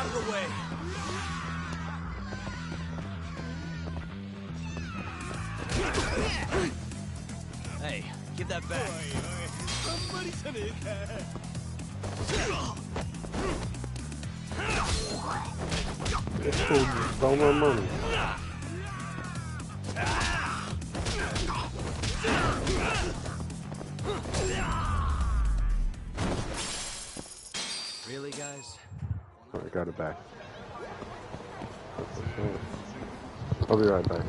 Out of the way. Hey, give that back. Somebody's in it. This fool just stole my money. Really, guys? I got it back. I'll be right back.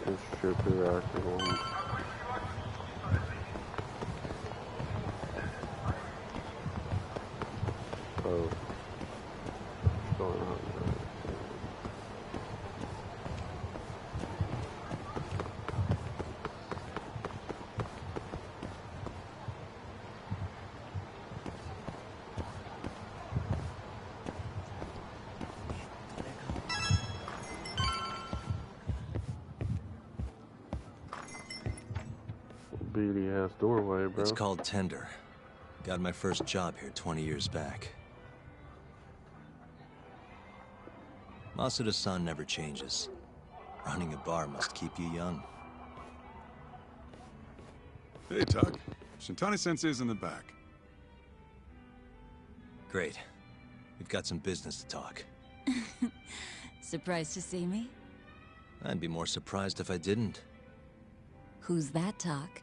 This ship is actually oh, what's going on there? Beady ass doorway, bro. It's called Tender. Got my first job here 20 years back. Masuda-san never changes. Running a bar must keep you young. Hey, Tuck. Shintani-sensei's in the back. Great. We've got some business to talk. Surprised to see me? I'd be more surprised if I didn't. Who's that, Talk?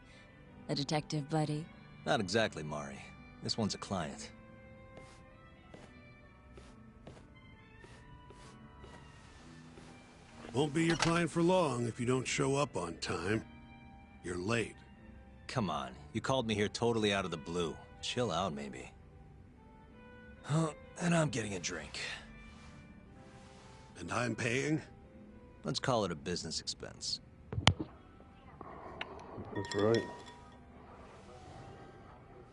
A detective buddy? Not exactly, Mari. This one's a client. Won't be your client for long if you don't show up on time. You're late. Come on, you called me here totally out of the blue. Chill out, maybe. Oh, and I'm getting a drink. And I'm paying? Let's call it a business expense. That's right.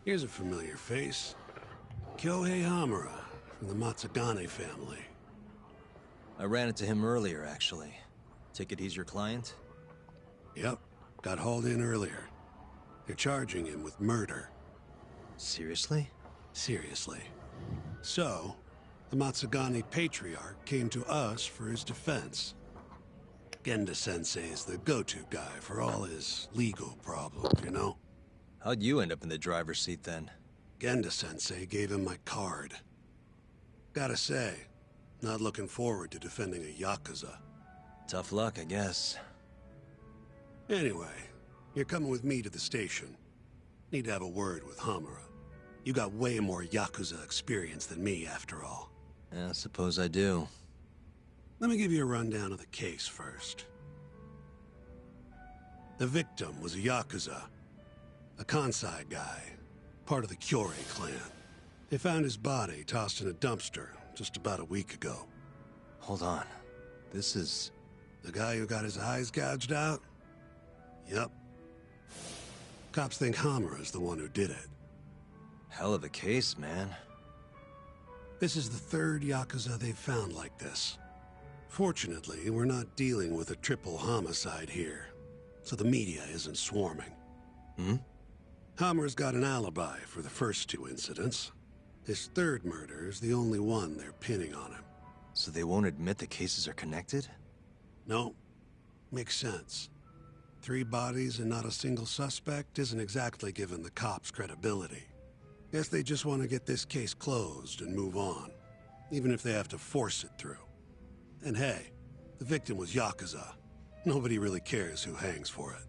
Here's a familiar face. Kyohei Hamura, from the Matsugane family. I ran into him earlier, actually. Take it he's your client? Yep, got hauled in earlier. They're charging him with murder. Seriously? Seriously. So, the Matsugane patriarch came to us for his defense. Genda-sensei is the go-to guy for all his legal problems, you know? How'd you end up in the driver's seat then? Genda-sensei gave him my card. Gotta say, not looking forward to defending a Yakuza. Tough luck, I guess. Anyway, you're coming with me to the station. Need to have a word with Hamura. You got way more Yakuza experience than me, after all. Yeah, suppose I do. Let me give you a rundown of the case first. The victim was a Yakuza. A Kansai guy. Part of the Kyorei clan. They found his body tossed in a dumpster just about a week ago. Hold on. This is... The guy who got his eyes gouged out? Yep. Cops think Hamura's the one who did it. hell of a case, man. This is the third Yakuza they've found like this. Fortunately, we're not dealing with a triple homicide here, so the media isn't swarming. Hmm? Hammer's got an alibi for the first two incidents. His third murder is the only one they're pinning on him. So they won't admit the cases are connected? No. Makes sense. 3 bodies and not a single suspect isn't exactly giving the cops credibility. Guess they just want to get this case closed and move on, even if they have to force it through. And hey, the victim was Yakuza. Nobody really cares who hangs for it.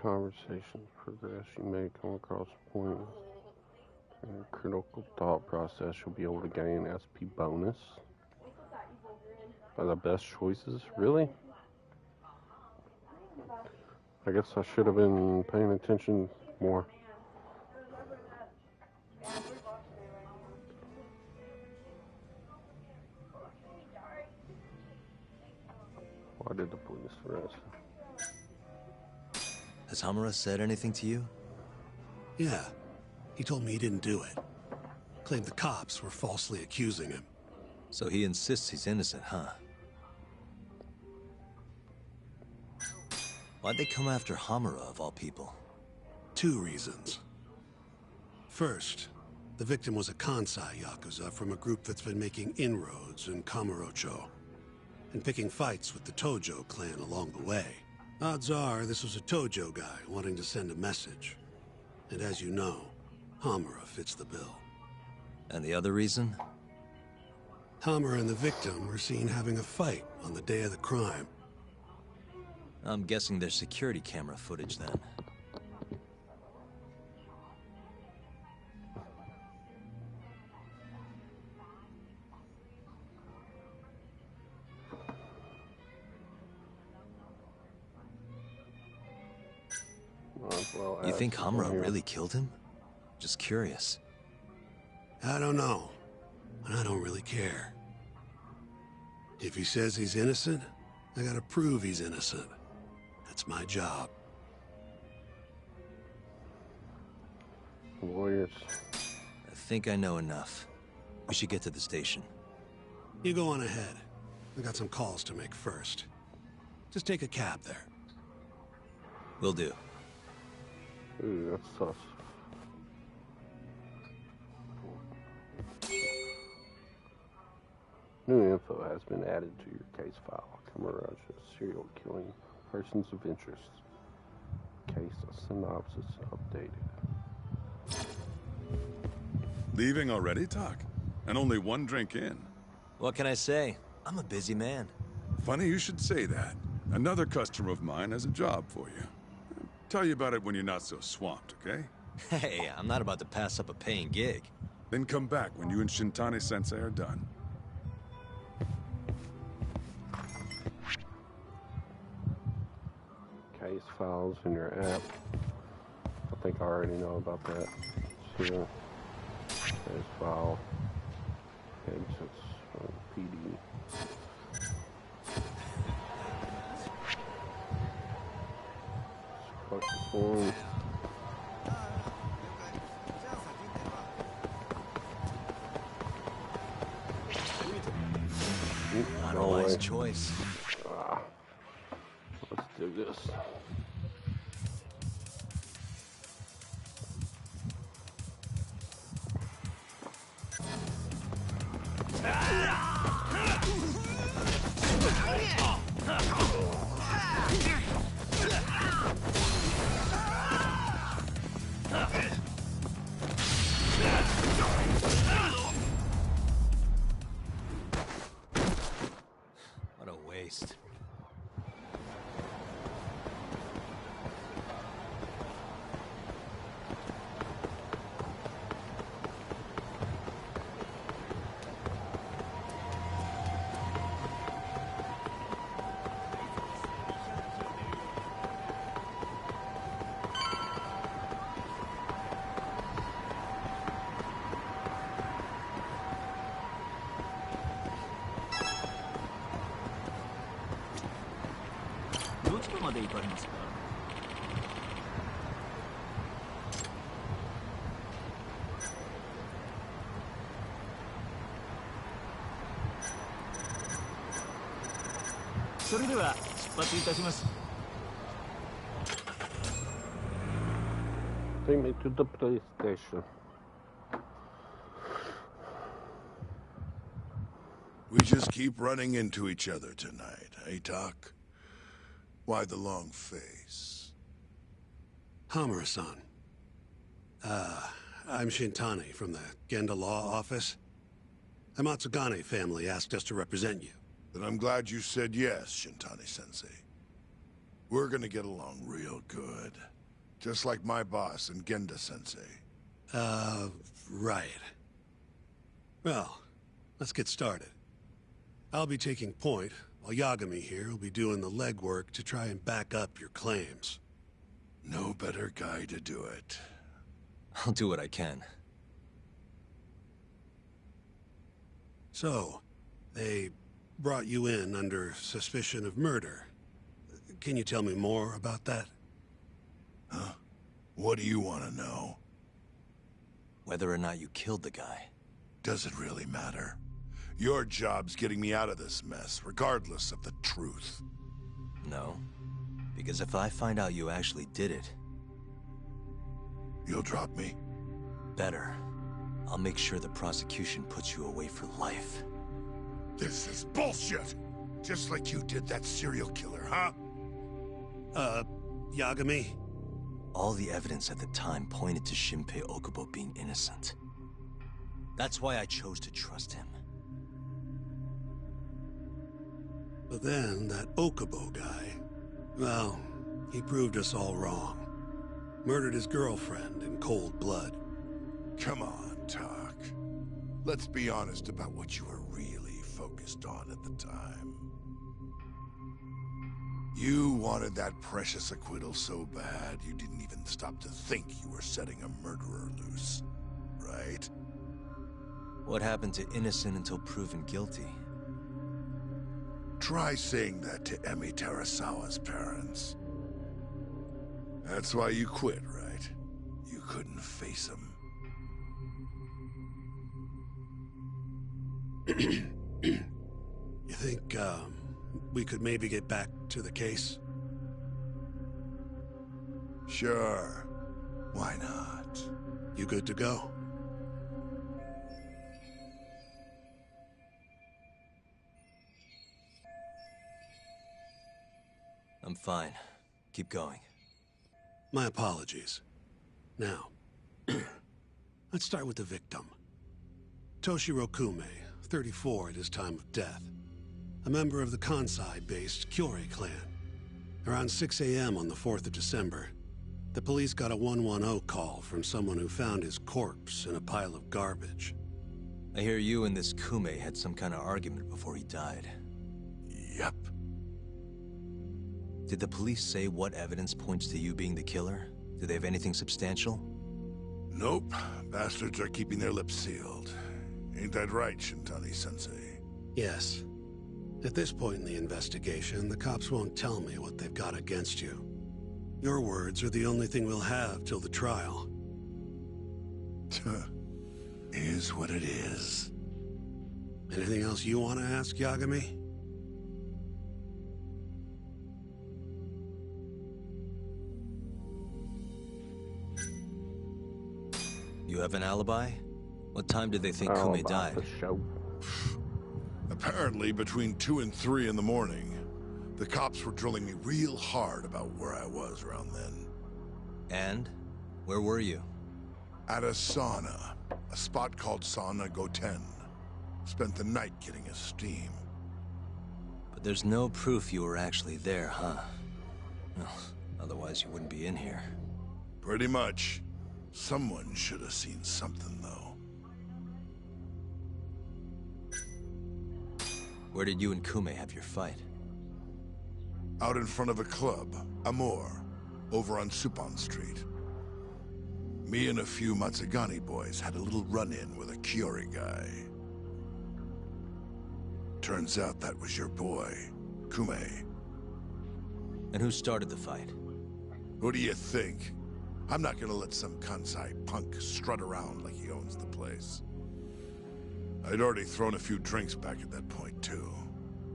conversations progress, you may come across a point in a critical thought process you'll be able to gain SP bonus by the best choices. Really? I guess I should have been paying attention more. Why did the police arrest him? Has Hamura said anything to you? Yeah. He told me he didn't do it. Claimed the cops were falsely accusing him. So he insists he's innocent, huh? Why'd they come after Hamura, of all people? 2 reasons. First, the victim was a Kansai Yakuza from a group that's been making inroads in Kamurocho, and picking fights with the Tojo clan along the way. Odds are this was a Tojo guy wanting to send a message. And as you know, Hamura fits the bill. And the other reason? Hamura and the victim were seen having a fight on the day of the crime. I'm guessing there's security camera footage then. Well, You think Hamura really killed him? Just curious. I don't know, and I don't really care. If he says he's innocent, I gotta prove he's innocent. That's my job. Lawyers. I think I know enough. We should get to the station. You go on ahead. I got some calls to make first. Just take a cab there. Will do. Ooh, that's sus. New info has been added to your case file. Kamura's serial killing persons of interest. Case synopsis updated. Leaving already, Doc? And only 1 drink in. What can I say? I'm a busy man. Funny you should say that. Another customer of mine has a job for you. I'll tell you about it when you're not so swamped, okay? Hey, I'm not about to pass up a paying gig. Then come back when you and Shintani-sensei are done. Case files in your app. I think I already know about that. It's here. Case file. Exits from PD. Select the form. Not a wise choice. Let's do this. What a waste. Take me to the police station. We just keep running into each other tonight, eh, Doc? Why the long face? Hamura-san. I'm Shintani from the Genda Law Office. The Matsugane family asked us to represent you. Then I'm glad you said yes, Shintani-sensei. We're gonna get along real good. Just like my boss and Genda-sensei. Right. Well, let's get started. I'll be taking point, while Yagami here will be doing the legwork to try and back up your claims. No better guy to do it. I'll do what I can. So, they brought you in under suspicion of murder. Can you tell me more about that? Huh? What do you want to know? Whether or not you killed the guy. Does it really matter? Your job's getting me out of this mess, regardless of the truth. No. Because if I find out you actually did it... You'll drop me? Better. I'll make sure the prosecution puts you away for life. This is bullshit! Just like you did that serial killer, huh? Yagami? All the evidence at the time pointed to Shinpei Okubo being innocent. That's why I chose to trust him. But then, that Okubo guy... Well, he proved us all wrong. Murdered his girlfriend in cold blood. Come on, Tak. Let's be honest about what you were really focused on at the time. You wanted that precious acquittal so bad, you didn't even stop to think you were setting a murderer loose. Right? What happened to innocent until proven guilty? Try saying that to Emi Terasawa's parents. That's why you quit, right? You couldn't face them. You think, we could maybe get back to the case? Sure. Why not? You good to go? I'm fine. Keep going. My apologies. Now, let's start with the victim. Toshiro Kume, 34 at his time of death. A member of the Kansai-based Kyorei clan. Around 6 a.m. on the 4th of December, the police got a 110 call from someone who found his corpse in a pile of garbage. I hear you and this Kume had some kind of argument before he died. Yep. Did the police say what evidence points to you being the killer? Do they have anything substantial? Nope. Bastards are keeping their lips sealed. Ain't that right, Shintani-sensei? Yes. At this point in the investigation, the cops won't tell me what they've got against you. Your words are the only thing we'll have till the trial. Is what it is. Anything else you want to ask, Yagami? You have an alibi? What time did they think Oh, Kume about died? the show. Apparently, between 2 and 3 in the morning, the cops were drilling me real hard about where I was around then. And? Where were you? At a sauna, a spot called Sauna Goten. Spent the night getting a steam. But there's no proof you were actually there, huh? Well, otherwise you wouldn't be in here. Pretty much. Someone should have seen something, though. Where did you and Kume have your fight? Out in front of a club, Amor, over on Supon Street. Me and a few Matsugani boys had a little run-in with a Kyorei guy. Turns out that was your boy, Kume. And who started the fight? Who do you think? I'm not gonna let some Kansai punk strut around like he owns the place. I'd already thrown a few drinks back at that point, too.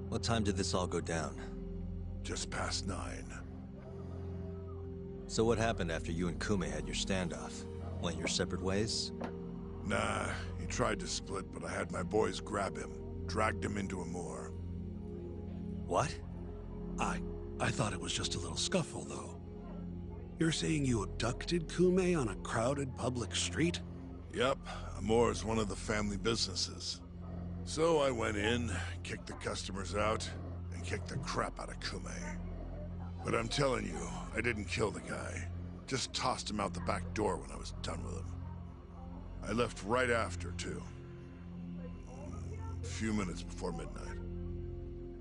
What time did this all go down? Just past 9. So what happened after you and Kume had your standoff? Went your separate ways? Nah, he tried to split, but I had my boys grab him. Dragged him into a moor. What? I thought it was just a little scuffle, though. You're saying you abducted Kume on a crowded public street? Yep, Amor's one of the family businesses. So I went in, kicked the customers out, and kicked the crap out of Kume. But I'm telling you, I didn't kill the guy. Just tossed him out the back door when I was done with him. I left right after, too. A few minutes before midnight.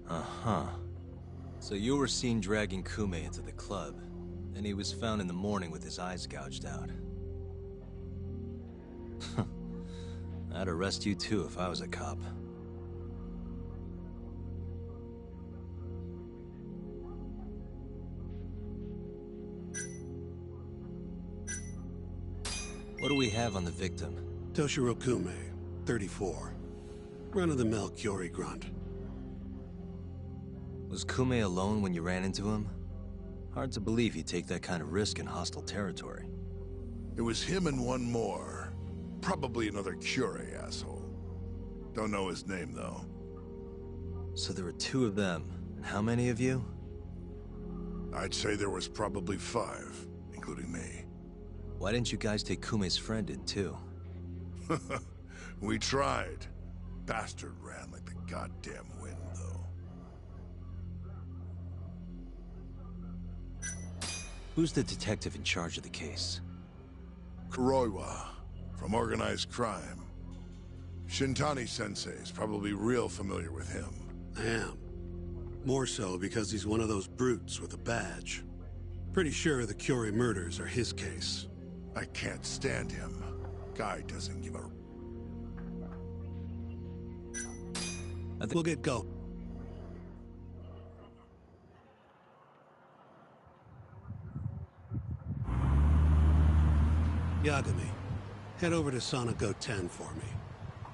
Uh-huh. So you were seen dragging Kume into the club, and he was found in the morning with his eyes gouged out. I'd arrest you too if I was a cop. What do we have on the victim? Toshiro Kume, 34. Run-of-the-mill Kyori grunt. Was Kume alone when you ran into him? Hard to believe he'd take that kind of risk in hostile territory. It was him and one more. Probably another Curie asshole. Don't know his name, though. So there were 2 of them. And how many of you? I'd say there was probably 5, including me. Why didn't you guys take Kume's friend in, too? We tried. Bastard ran like the goddamn wind, though. Who's the detective in charge of the case? Kuroiwa, from organized crime. Shintani-sensei's probably real familiar with him. I am. More so because he's one of those brutes with a badge. Pretty sure the Curie murders are his case. I can't stand him. Guy doesn't give a... We'll get going. Yagami, head over to Sonico 10 for me.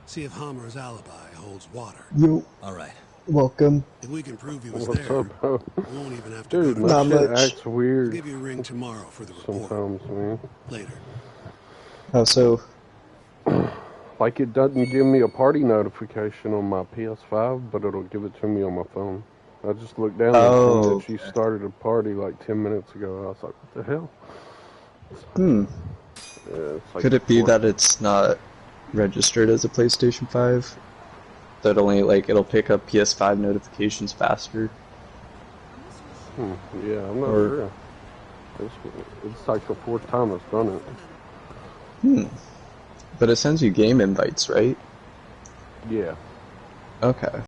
See if Hammer's alibi holds water. Yo, All right. welcome. If we can prove he was What's there, up, bro? we won't even have to Dude, go to my Not shit much. acts I'll weird give you a ring tomorrow for the report. sometimes, man. Later. How so? Like, it doesn't give me a party notification on my PS5, but it'll give it to me on my phone. I just looked down and Oh, seen that you okay. started a party like 10 minutes ago. I was like, what the hell? Yeah, it's like Could it be 4 that it's not registered as a PlayStation 5? That only, like, it'll pick up PS5 notifications faster? Yeah, I'm not Or- sure. It's like the 4th time it's done it. But it sends you game invites, right? Yeah. Okay.